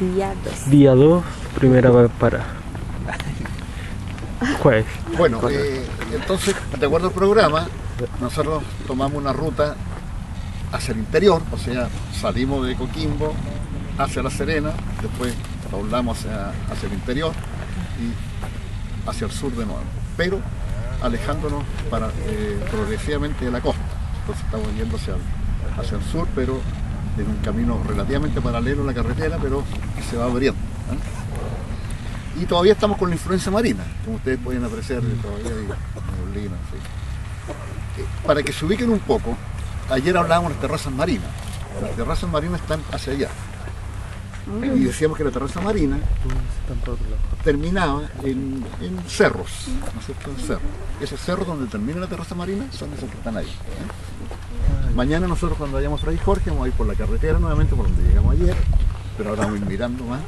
Día 2. Día 2, primera vez para jueves. Bueno, entonces, de acuerdo al programa, nosotros tomamos una ruta hacia el interior, o sea, salimos de Coquimbo hacia La Serena, después doblamos hacia el interior y hacia el sur de nuevo, pero alejándonos progresivamente de la costa. Entonces estamos yendo hacia el sur, pero en un camino relativamente paralelo a la carretera, pero que se va abriendo, ¿eh? Y todavía estamos con la influencia marina, como ustedes pueden apreciar, todavía hay neblina, ¿sí? Para que se ubiquen un poco, ayer hablábamos de las terrazas marinas. Las terrazas marinas están hacia allá. Y decíamos que la terraza marina terminaba en cerros, ¿no es cierto? En cerros. Ese cerro donde termina la terraza marina son esos que están ahí, ¿eh? Mañana nosotros cuando vayamos a Fray Jorge vamos a ir por la carretera nuevamente, por donde llegamos ayer, pero ahora vamos a ir mirando más, ¿eh?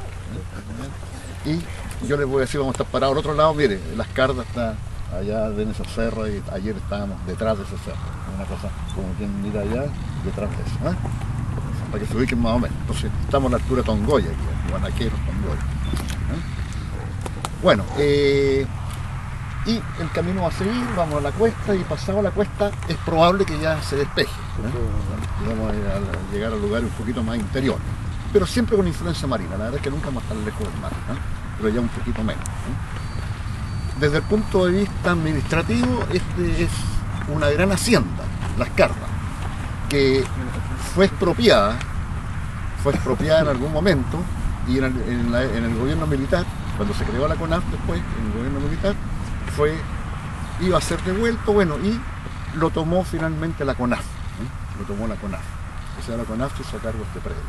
Y yo les voy a decir, vamos a estar parados al otro lado, mire, Las Cardas está allá en esos cerros y ayer estábamos detrás de ese cerro, una cosa como quien mira allá, detrás de eso, ¿eh? Para que se ubiquen más o menos. Entonces estamos a la altura de Tongoya, aquí, Guanaqueros, Tongoya, ¿eh? Bueno, y el camino va a seguir, vamos a la cuesta y pasado la cuesta es probable que ya se despeje, ¿eh? Vamos a llegar a lugares un poquito más interior, pero siempre con influencia marina. La verdad es que nunca vamos a estar lejos del mar, ¿eh? Pero ya un poquito menos, ¿eh? Desde el punto de vista administrativo, este es una gran hacienda, Las Cardas, que fue expropiada en algún momento, y en el gobierno militar, cuando se creó la CONAF después, en el gobierno militar, iba a ser devuelto, bueno, y lo tomó finalmente la CONAF, ¿eh? Lo tomó la CONAF. O sea, la CONAF se hizo cargo de este predio,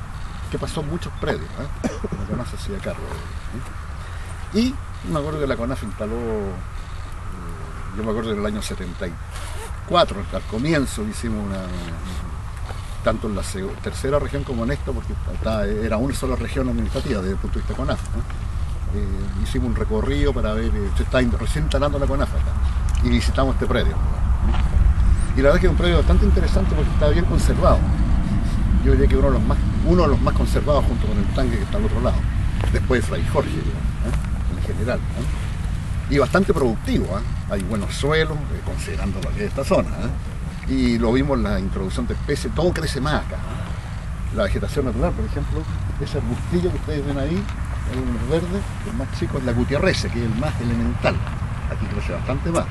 que pasó en muchos predios, ¿eh? La CONAF se hacía cargo de él, ¿eh? Y me acuerdo que la CONAF instaló, yo me acuerdo que en el año 74, al comienzo hicimos tanto en la tercera región como en esta, porque era una sola región administrativa desde el punto de vista CONAF, ¿eh? Hicimos un recorrido para ver, se está recién instalando la CONAF acá, y visitamos este predio, ¿eh? Y la verdad es que es un predio bastante interesante porque está bien conservado. Yo diría que uno de los más conservados junto con el tanque que está al otro lado, después de Fray Jorge, ¿eh? En general, ¿eh? Y bastante productivo, ¿eh? Hay buenos suelos, considerando lo que es esta zona, ¿eh? Y lo vimos en la introducción de especies, todo crece más acá, ¿eh? La vegetación natural, por ejemplo, ese arbustillo que ustedes ven ahí, hay unos verdes, el más chico es la Gutiérrez, que es el más elemental, aquí crece bastante más.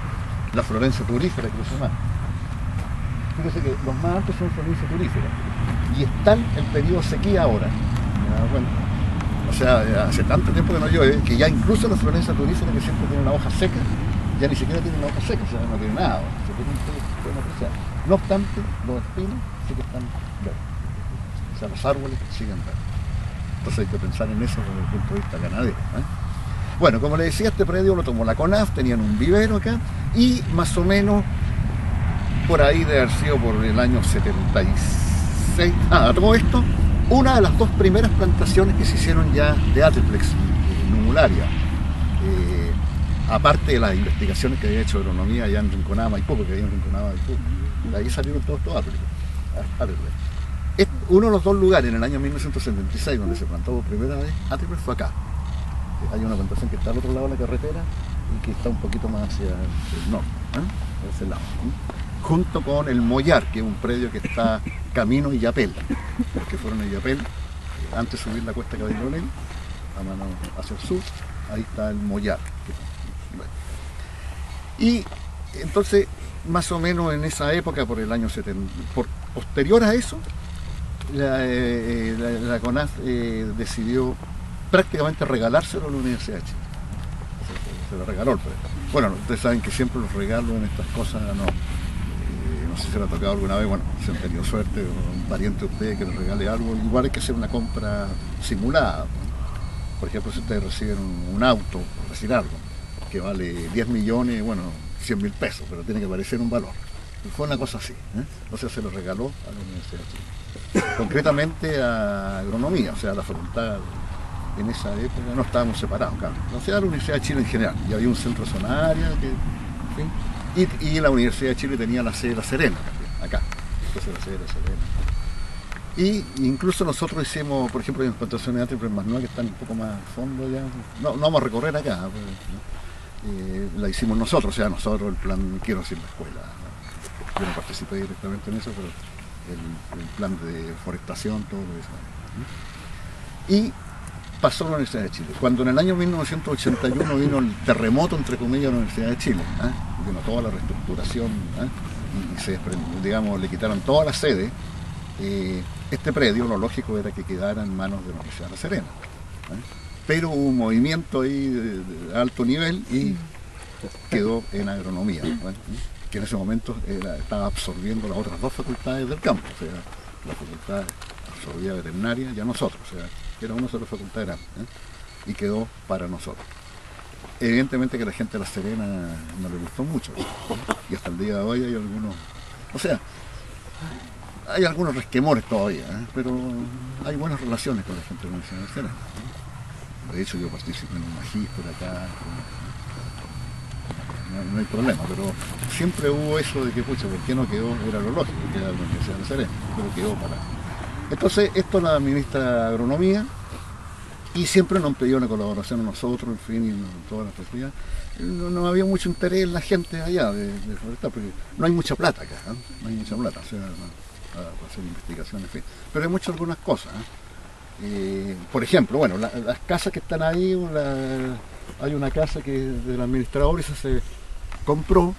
La Florencia turífera crece más. Fíjense que los más altos son Florencia turífera, y están en periodo de sequía ahora, ¿me he dado cuenta? O sea, hace tanto tiempo que no llueve, que ya incluso la Florencia turífera, que siempre tiene una hoja seca, ya ni siquiera tiene una hoja seca, o sea, no tiene nada, se pueden apreciar. No obstante, los espinos sí que están verdes, o sea, los árboles siguen verdes. Entonces hay que pensar en eso desde el punto de vista ganadero, ¿eh? Bueno, como les decía, este predio lo tomó la CONAF, tenían un vivero acá, y más o menos por ahí de haber sido por el año 76, todo esto, una de las dos primeras plantaciones que se hicieron ya de Atriplex numularia, aparte de las investigaciones que había hecho de agronomía allá en Rinconada, Maipú, porque había en Rinconada, Maipú, de ahí salieron todos Atriplex. Uno de los dos lugares en el año 1976 donde se plantó por primera vez Atriplex fue acá. Hay una plantación que está al otro lado de la carretera y que está un poquito más hacia el norte, ¿eh? De ese lado, ¿eh? Junto con el Mollar, que es un predio que está camino Illapel, los que fueron a Illapel, antes de subir la cuesta Caballonel, a mano hacia el sur, ahí está el Mollar. Bueno. Y entonces, más o menos en esa época, por el año 70, posterior a eso, la CONAF decidió prácticamente regalárselo a la Universidad de Chile. Se lo regaló el predio. Bueno, ustedes saben que siempre los regalos en estas cosas no sé si se le ha tocado alguna vez, bueno, si han tenido suerte o un pariente de ustedes que les regale algo, igual hay que hacer una compra simulada. Por ejemplo, si ustedes reciben un auto, por decir algo, que vale 10 millones, bueno, 100.000 pesos, pero tiene que aparecer un valor. Y fue una cosa así, ¿eh? O sea, se lo regaló a la Universidad de Chile. Concretamente a agronomía, o sea, a la facultad. En esa época no estábamos separados, claro. O sea, la Universidad de Chile en general, y había un centro zonario, y la Universidad de Chile tenía la sede de La Serena, acá. Entonces la sede de La Serena. Y incluso nosotros hicimos, por ejemplo, hay plantaciones de Atriplex más nuevas que están un poco más a fondo ya. No vamos a recorrer acá, pues, ¿no? La hicimos nosotros, o sea, nosotros el plan, quiero decir la escuela. ¿No? Yo no participé directamente en eso, pero el plan de forestación, todo eso. ¿No? Y pasó a la Universidad de Chile. Cuando en el año 1981 vino el terremoto, entre comillas, a la Universidad de Chile, vino toda la reestructuración, y se, digamos, le quitaron toda la sede. Este predio, lo lógico era que quedara en manos de la Universidad de La Serena. Pero hubo un movimiento ahí de alto nivel y quedó en agronomía, que en ese momento estaba absorbiendo las otras dos facultades del campo, o sea, la facultad absorbía veterinaria y a nosotros, o sea, era una sola facultad grande, y quedó para nosotros. Evidentemente que a la gente de La Serena no le gustó mucho, y hasta el día de hoy hay algunos, o sea, hay algunos resquemores todavía, pero hay buenas relaciones con la gente de la Universidad de La Serena. De hecho, yo participé en un magíster acá, no hay problema, pero siempre hubo eso de que, pucha, ¿por qué no quedó? Era lo lógico, que era la Universidad de La Serena, pero quedó para... Entonces, esto la administra Agronomía, y siempre nos han pedido una colaboración a nosotros, en fin, y todas las facilidades. No había mucho interés en la gente allá de forestar, porque no hay mucha plata acá, no hay mucha plata, o sea, para hacer investigaciones, en fin. Pero hay muchas algunas cosas. Por ejemplo, bueno, las casas que están ahí, hay una casa que del administrador, esa se compró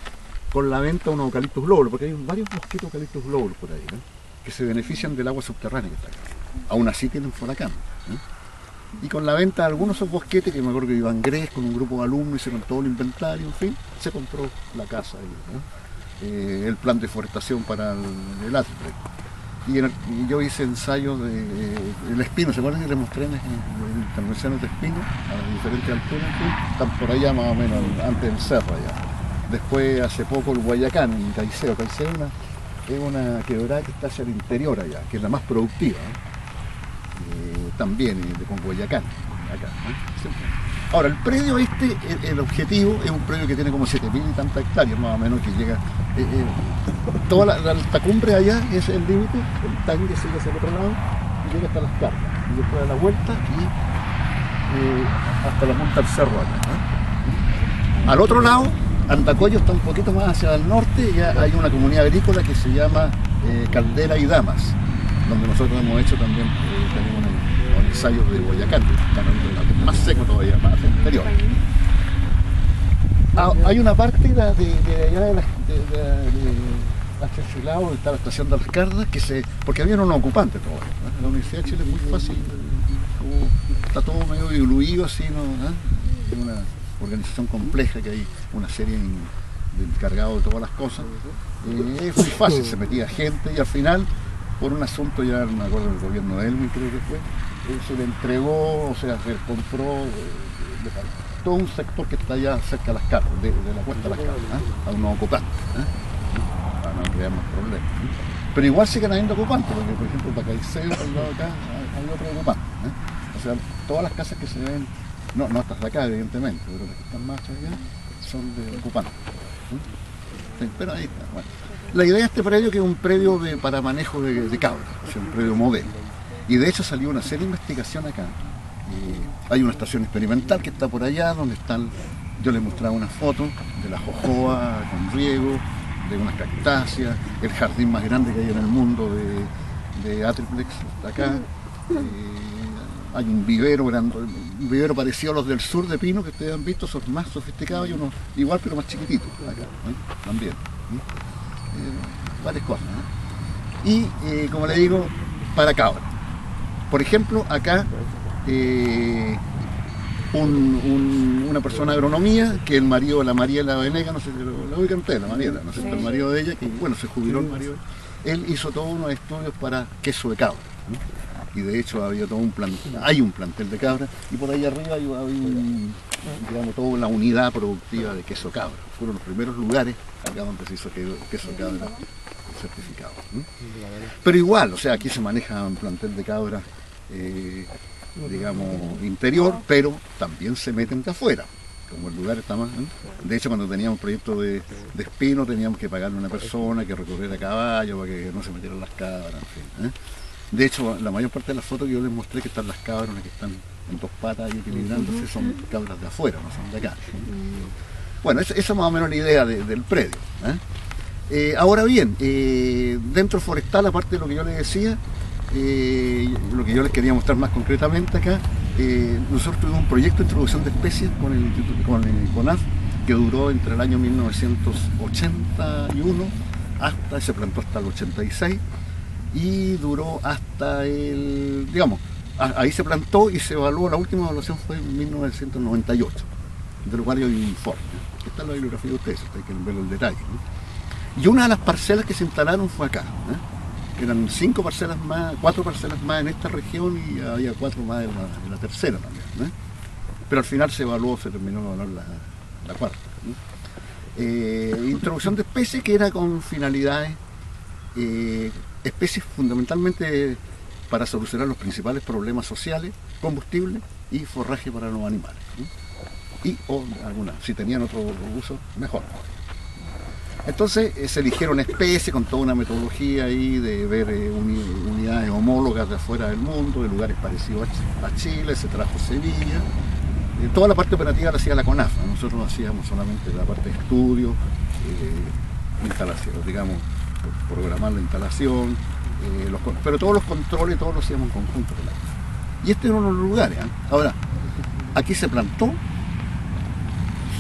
con la venta de unos eucaliptus glóbulos, porque hay varios mosquitos eucaliptus glóbulos por ahí, que se benefician del agua subterránea que está acá. Aún así tienen foracán. Y con la venta de algunos de esos bosquetes, que me acuerdo que Iván Gres con un grupo de alumnos hicieron todo el inventario, en fin, se compró la casa ahí, el plan de forestación para el Atriplex. Y yo hice ensayos el espino, ¿se acuerdan que les mostré en intervenciones de espino a diferentes alturas? En fin, están por allá más o menos, antes del cerro allá. Después, hace poco, el Guayacán, en Caicedo. Caicedo es una quebrada que está hacia el interior allá, que es la más productiva. También con Guayacán, acá. Ahora, el predio este, el objetivo es un predio que tiene como 7.000 y tantas hectáreas, más o menos, que llega... toda la alta cumbre allá es el límite, el tanque sigue hacia el otro lado y llega hasta las cargas. Y después da la vuelta y hasta la punta del cerro acá. Al otro lado, Andacollo está un poquito más hacia el norte, ya hay una comunidad agrícola que se llama Caldera y Damas, donde nosotros hemos hecho también, tenemos unos ensayos de Guayacán, más seco todavía, más hacia el interior. Hay una parte de allá de Achachilao, donde está la estación de las Cardas, porque había unos ocupantes todavía. La Universidad de Chile es muy fácil, está todo medio diluido así, es una organización compleja, que hay una serie de encargados de todas las cosas. Es muy fácil, se metía gente y al final, por un asunto, ya no me acuerdo del gobierno de Elwin, creo que fue, se le entregó, o sea, se compró todo un sector que está allá cerca de las cargas, de la cuesta de las cargas, a unos ocupantes, para no crear más problemas. Pero igual siguen habiendo ocupantes, porque por ejemplo para Caicedo, al lado de acá, hay otro ocupante. O sea, todas las casas que se ven, no estas de acá evidentemente, pero las que están más allá son de ocupantes. Sí, pero ahí está. Bueno. La idea de este predio, que es un predio para manejo de cabras, o sea, un predio modelo. Y de hecho salió una serie de investigación acá. Hay una estación experimental que está por allá, donde están, yo les mostraba unas fotos de la jojoa con riego, de unas cactáceas, el jardín más grande que hay en el mundo de Atriplex, está acá. Hay un vivero grande, un vivero parecido a los del sur de pino que ustedes han visto, son más sofisticados y unos igual pero más chiquititos acá, también. Varias cosas. Y como le digo, para cabras. Por ejemplo, acá una persona de agronomía, que el marido de la Mariela Venegas, no sé si lo ubican ustedes, la Mariela, no sé si el marido de ella, que bueno, se jubiló el marido, él hizo todos unos estudios para queso de cabra, y de hecho había todo hay un plantel de cabra, y por ahí arriba hay digamos, toda la unidad productiva de queso cabra. Fueron los primeros lugares acá donde se hizo queso cabra certificado. Pero igual, o sea, aquí se maneja un plantel de cabra, digamos, interior, pero también se meten de afuera, como el lugar está más... De hecho, cuando teníamos un proyecto de espino, teníamos que pagarle a una persona que recorriera a caballo para que no se metieran las cabras, en fin. De hecho, la mayor parte de las fotos que yo les mostré, que están las cabras que están en dos patas y equilibrándose, son cabras de afuera, no son de acá. Bueno, esa es más o menos la idea del predio. Ahora bien, dentro forestal, aparte de lo que yo les decía, lo que yo les quería mostrar más concretamente acá, nosotros tuvimos un proyecto de introducción de especies con el CONAF, que duró entre el año 1981 hasta, se plantó hasta el 86, y duró hasta el, digamos, ahí se plantó y se evaluó, la última evaluación fue en 1998, de lo cual hay un informe. Esta es la bibliografía de ustedes, hay que ver el detalle, ¿no? Y una de las parcelas que se instalaron fue acá, eran 4 parcelas más en esta región y había 4 más en la tercera también, pero al final se terminó de evaluar la cuarta. Introducción de especies que era con finalidades, especies fundamentalmente para solucionar los principales problemas sociales, combustible y forraje para los animales, y algunas, si tenían otro uso, mejor. Entonces se eligieron especies con toda una metodología ahí de ver unidades homólogas de afuera del mundo, de lugares parecidos a Chile, se trajo Sevilla. Toda la parte operativa la hacía la CONAF, nosotros hacíamos solamente la parte de estudio, instalación, digamos, programar la instalación, pero todos los controles, todos los hacíamos en conjunto. Y este era uno de los lugares. Ahora, aquí se plantó,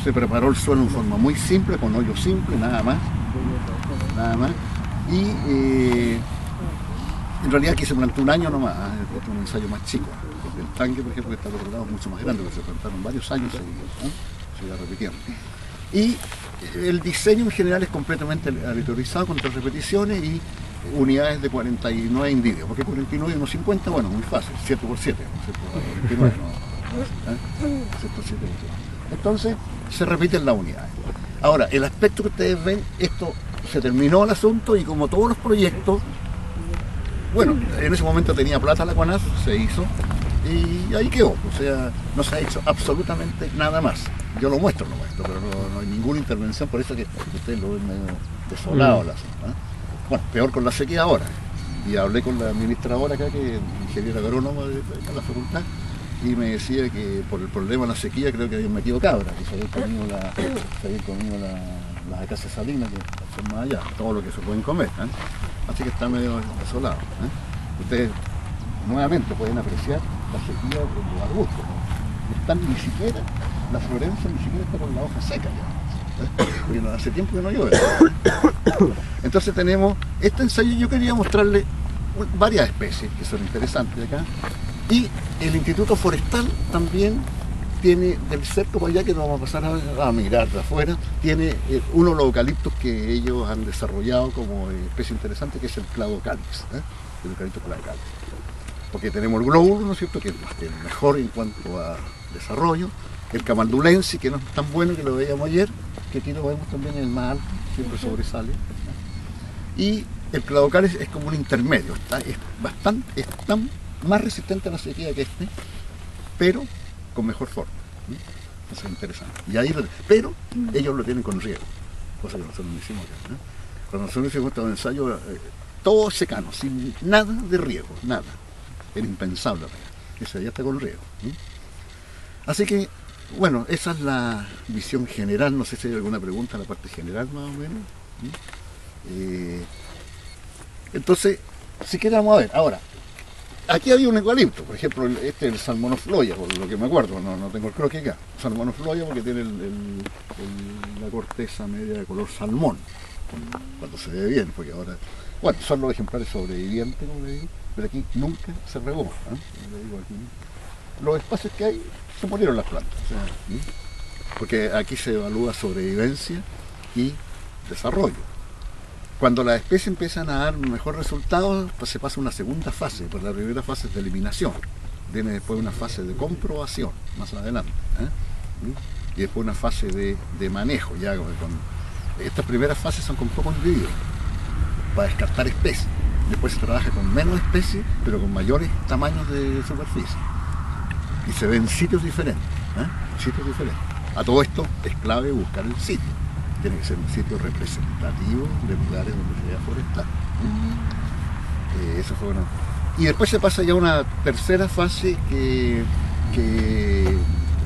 se preparó el suelo en forma muy simple, con hoyo simple, nada más, y en realidad aquí se plantó un año nomás, este es un ensayo más chico, porque el tanque, por ejemplo, que está al otro lado es mucho más grande, porque se plantaron varios años seguidos, se iba repitiendo. Y el diseño en general es completamente aleatorizado, con 3 repeticiones y unidades de 49 individuos. ¿Por qué 49 y no 50? Bueno, muy fácil, 7 por 7, 49, ¿no? 7 por 7. Entonces, se repiten las unidades. Ahora, el aspecto que ustedes ven, esto se terminó el asunto y como todos los proyectos, bueno, en ese momento tenía plata la CONAF, se hizo y ahí quedó. O sea, no se ha hecho absolutamente nada más. Yo lo muestro, pero no hay ninguna intervención, por eso que ustedes lo ven medio desolado el asunto. Bueno, peor con la sequía ahora. Y hablé con la administradora acá, que es ingeniera agrónoma de la facultad, y me decía que por el problema de la sequía creo que habían metido cabras, que se habían comido las acacias salinas, que son más allá, todo lo que se pueden comer. Así que está medio desolado. Ustedes nuevamente pueden apreciar la sequía de los arbustos. Ni siquiera, la florencia ni siquiera está con la hoja seca ya. Porque hace tiempo que no llueve. Entonces tenemos este ensayo. Yo quería mostrarle varias especies que son interesantes de acá. Y el Instituto Forestal también tiene, del cerco para allá, que nos vamos a pasar a mirar de afuera, tiene uno de los eucaliptos que ellos han desarrollado como especie interesante, que es el Cladocalix, el eucalipto Cladocalix. Porque tenemos el glóbulo, ¿no es cierto?, que es el mejor en cuanto a desarrollo, el Camaldulensis, que no es tan bueno, que lo veíamos ayer, que aquí lo vemos también en el más alto, siempre sobresale, y el Cladocalix es como un intermedio, es tan más resistente a la sequía que este, pero con mejor forma. Eso es interesante. Pero ellos lo tienen con riego, cosa que nosotros no hicimos acá. Cuando nosotros hicimos este ensayo, todo secano, sin nada de riego, nada. Era impensable. Eso ya está con riego. Así que, bueno, esa es la visión general. No sé si hay alguna pregunta en la parte general, más o menos. Entonces, si queremos a ver, ahora, aquí había un eucalipto, por ejemplo, este es el Salmonofloya, por lo que me acuerdo, no tengo el croquis acá. Salmonofloya porque tiene la corteza media de color salmón, cuando se ve bien, porque ahora, bueno, son los ejemplares sobrevivientes, como le digo, pero aquí nunca se regó. Le digo, aquí, los espacios que hay, se murieron las plantas, o sea, porque aquí se evalúa sobrevivencia y desarrollo. Cuando las especies empiezan a dar mejor resultado, pues se pasa a una segunda fase, porque la primera fase es de eliminación, viene después una fase de comprobación, más adelante, y después una fase de manejo, ya estas primeras fases son con pocos individuos, para descartar especies. Después se trabaja con menos especies, pero con mayores tamaños de superficie, y se ven sitios diferentes, A todo esto es clave buscar el sitio. Tiene que ser un sitio representativo de lugares donde se vea forestal. Eso fue Y después se pasa ya a una tercera fase que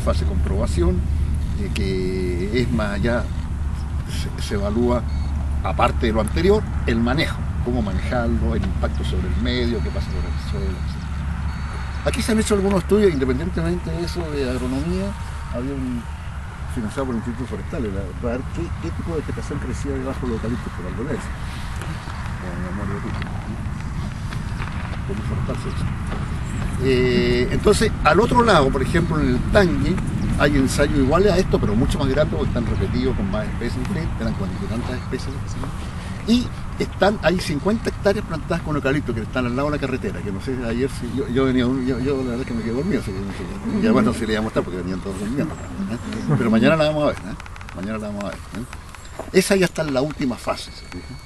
fase comprobación, que es más allá, se evalúa, aparte de lo anterior, el manejo, cómo manejarlo, el impacto sobre el medio, qué pasa con el suelo, etc. Aquí se han hecho algunos estudios, independientemente de eso, de agronomía, había un financiado por el Instituto Forestal, para ver qué tipo de vegetación crecía debajo de los eucaliptos por arboledas, con memoria de tipo. Por el forestal se hizo. Entonces, al otro lado, por ejemplo, en el Tangue, hay ensayos iguales a esto, pero mucho más grandes, porque están repetidos con más especies, eran cuarenta y tantas especies. Y hay 50 hectáreas plantadas con eucalipto que están al lado de la carretera, que no sé, ayer sí, yo venía, yo la verdad es que me quedé dormido, así que no sé, y además no se le iba a mostrar porque venían todos durmiendo, ¿eh? Pero mañana la vamos a ver, ¿eh? Mañana la vamos a ver, ¿eh? Esa ya está en la última fase, ¿se fijan?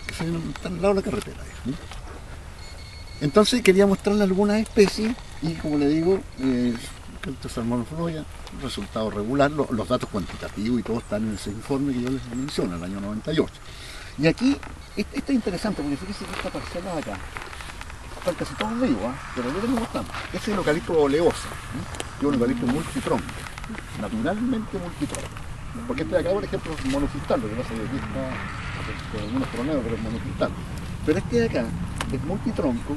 Esa está al lado de la carretera, ¿eh? Entonces quería mostrarle algunas especies y, como le digo, eucalipto salmonifloia, resultado regular, los datos cuantitativos y todo están en ese informe que yo les menciono, el año 98. Y aquí, esto es interesante porque fíjense que esta parcela de acá, están casi todos vivos, ¿eh? Pero yo tengo bastante. Este es el eucalipto oleosa, que es un eucalipto multitronco, naturalmente multitronco. Porque este de acá, por ejemplo, es monofiltal, lo que pasa es que aquí está con algunos proneos, pero es monofiltal. Pero este de acá es multitronco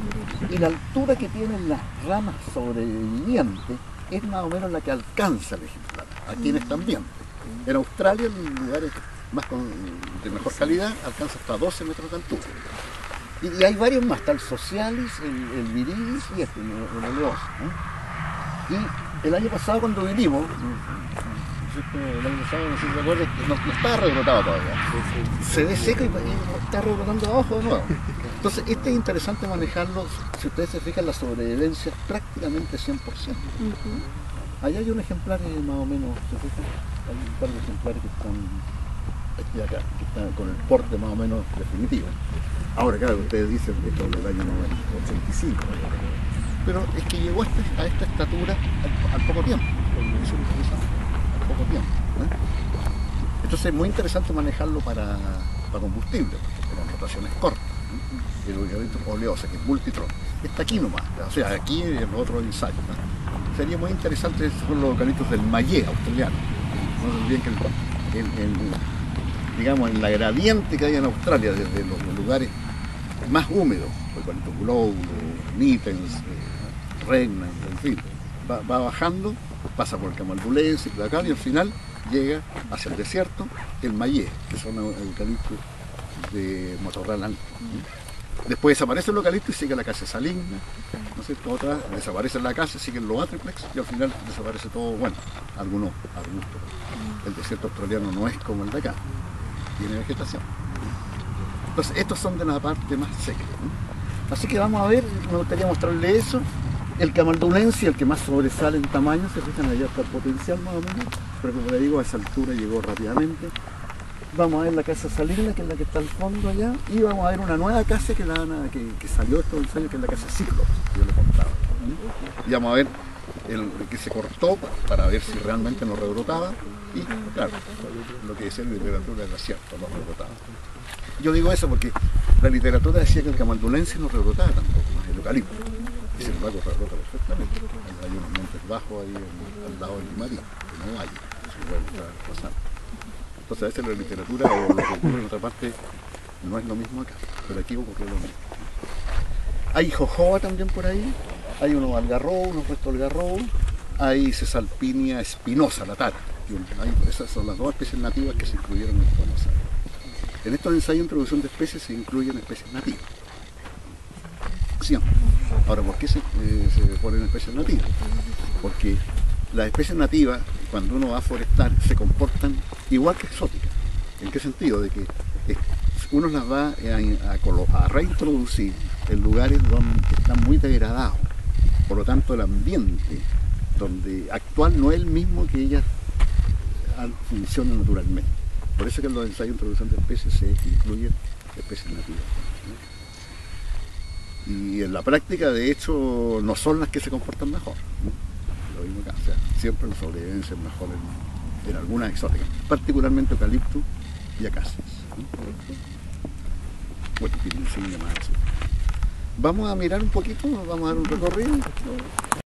y la altura que tienen las ramas sobrevivientes es más o menos la que alcanza el ejemplar, aquí en este ambiente. En Australia, en lugares de mejor calidad, alcanza hasta 12 metros de altura. Y hay varios más, está el Socialis, el Viridis y el Oleosa, ¿eh? Y el año pasado cuando vinimos, el año pasado, no sé si te acuerdas, no estaba rebrotado todavía. Se ve seco y está rebrotando abajo de nuevo. Entonces, este es interesante manejarlo, si ustedes se fijan, la sobrevivencia es prácticamente 100%. Allá hay un ejemplar más o menos, ¿se fijan? Hay un par de ejemplares que están aquí acá, que están con el porte más o menos definitivo. Ahora, claro, ustedes dicen que esto es del año 85, pero es que llegó a esta estatura al poco tiempo. Eso es interesante, al poco tiempo, ¿eh? Entonces es muy interesante manejarlo para combustible, porque con rotaciones cortas. El eucalipto oleosa, que es multitronco, está aquí nomás, o sea, aquí en los otros ensayos, ¿no? Sería muy interesante, son los eucaliptos del Mayé australiano. No se olviden que digamos, en la gradiente que hay en Australia, desde los lugares más húmedos, eucalipto Glow, Nittens, Regna, en fin, va bajando, pasa por el Camaldulense, y al final llega hacia el desierto, el Mayé, que son eucaliptos de matorral alto. Después desaparece el eucalipto y sigue la casa saligna, ¿no es cierto? Otra desaparece la casa, siguen los atriplex y al final desaparece todo, bueno, algunos arbustos. El desierto australiano no es como el de acá, tiene vegetación. Entonces estos son de la parte más seca, ¿no? Así que vamos a ver, me gustaría mostrarle eso. El camaldulense, el que más sobresale en tamaño, se fijan allá está el potencial más o menos, pero como le digo, a esa altura llegó rápidamente. Vamos a ver la casa saligna, que es la que está al fondo allá, y vamos a ver una nueva casa que salió estos ensayos, que es la casa Cíclope, que yo le contaba. Y vamos a ver el que se cortó para ver si realmente no rebrotaba, y claro, lo que decía la literatura era cierto, no rebrotaba. Yo digo eso porque la literatura decía que el camaldulense no rebrotaba tampoco, el eucalipto, y sin embargo rebrota perfectamente. Hay unos montes bajos ahí al lado del Limarí, que no hay, eso puede estar pasando. Entonces a veces la literatura o lo que ocurre en otra parte no es lo mismo acá, pero aquí ocurre lo mismo. Hay jojoba también por ahí, hay unos algarrobos, unos restos de algarrobos, hay Cesalpinia espinosa, la tara. Esas son las dos especies nativas que se incluyeron en estos ensayos. En estos ensayos de introducción de especies se incluyen especies nativas. Sí. Ahora, ¿por qué se ponen especies nativas? Porque las especies nativas, cuando uno va a forestar, se comportan igual que exóticas. ¿En qué sentido? De que uno las va a reintroducir en lugares donde están muy degradados. Por lo tanto, el ambiente donde actual no es el mismo que ellas funcionan naturalmente. Por eso que en los ensayos de introducción de especies se incluyen especies nativas. Y en la práctica, de hecho, no son las que se comportan mejor. Lo mismo acá, o sea, siempre la sobrevivencia es mejor en algunas exóticas, particularmente eucalipto y acacias. Bueno, tiene un signo más. Vamos a mirar un poquito, vamos a dar un recorrido.